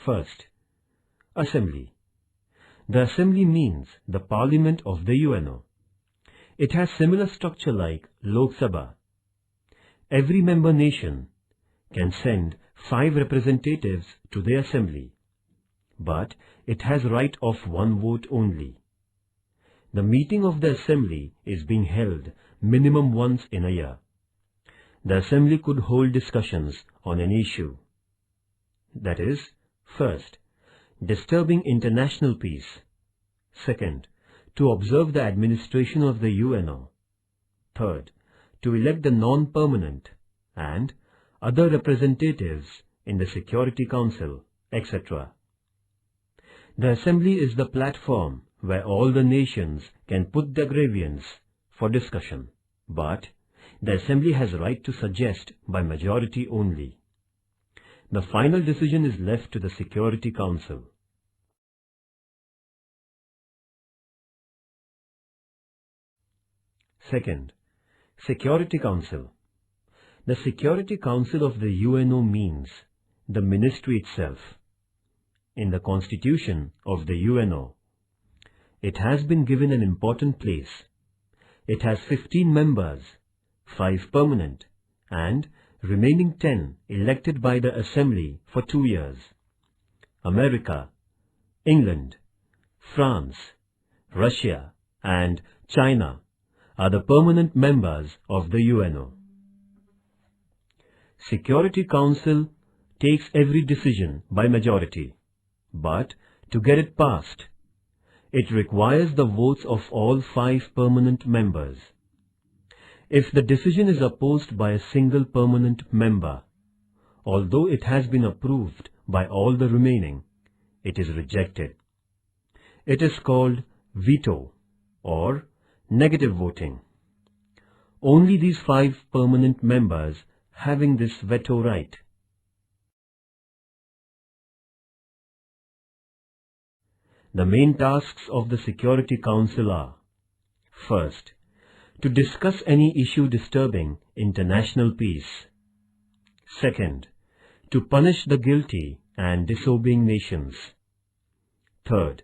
First, Assembly. The Assembly means the Parliament of the UNO. It has similar structure like Lok Sabha. Every member nation can send 5 representatives to the Assembly, but it has right of 1 vote only. The meeting of the Assembly is being held minimum once in a year. The Assembly could hold discussions on an issue. That is, first, disturbing international peace. Second, to observe the administration of the UNO. Third, to elect the non-permanent and other representatives in the Security Council, etc. The Assembly is the platform where all the nations can put their grievance for discussion, but the Assembly has right to suggest by majority only. The final decision is left to the Security Council. Second, Security Council. The Security Council of the UNO means the ministry itself. In the Constitution of the UNO, it has been given an important place. It has 15 members, 5 permanent, and remaining 10 elected by the Assembly for 2 years. America, England, France, Russia, and China are the permanent members of the UNO. Security Council takes every decision by majority, but to get it passed, it requires the votes of all 5 permanent members. If the decision is opposed by a single permanent member, although it has been approved by all the remaining, it is rejected. It is called veto or negative voting. Only these 5 permanent members having this veto right. The main tasks of the Security Council are: first, to discuss any issue disturbing international peace. Second, to punish the guilty and disobeying nations. Third,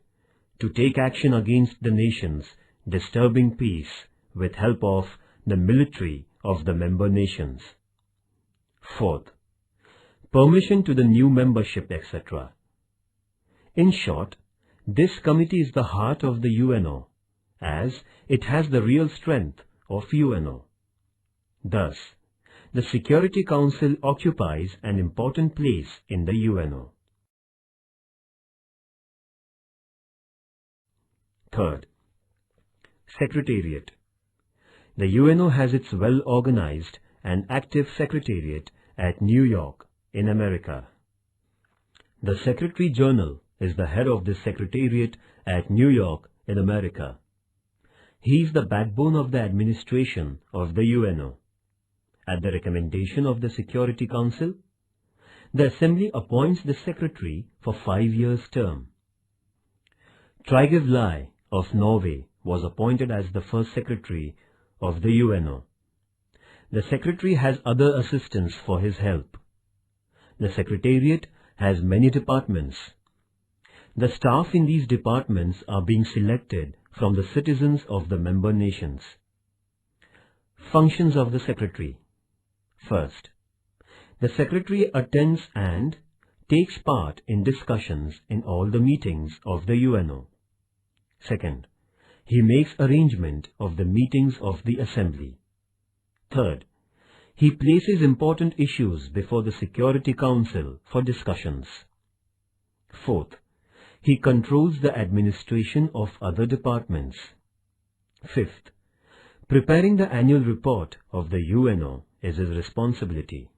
to take action against the nations disturbing peace with help of the military of the member nations. Fourth, permission to the new membership, etc. In short, this committee is the heart of the UNO, as it has the real strength of UNO. Thus, the Security Council occupies an important place in the UNO. Third, Secretariat. The UNO has its well-organized and active Secretariat at New York, in America. The Secretary General is the head of the Secretariat at New York, in America. He is the backbone of the administration of the UNO. At the recommendation of the Security Council, the Assembly appoints the Secretary for 5 years term. Trygve Lie of Norway was appointed as the first Secretary of the UNO. The Secretary has other assistants for his help. The Secretariat has many departments. The staff in these departments are being selected from the citizens of the member nations. Functions of the Secretary. First, the Secretary attends and takes part in discussions in all the meetings of the UNO. Second, he makes arrangement of the meetings of the Assembly. Third, he places important issues before the Security Council for discussions. Fourth, he controls the administration of other departments. Fifth, preparing the annual report of the UNO is his responsibility.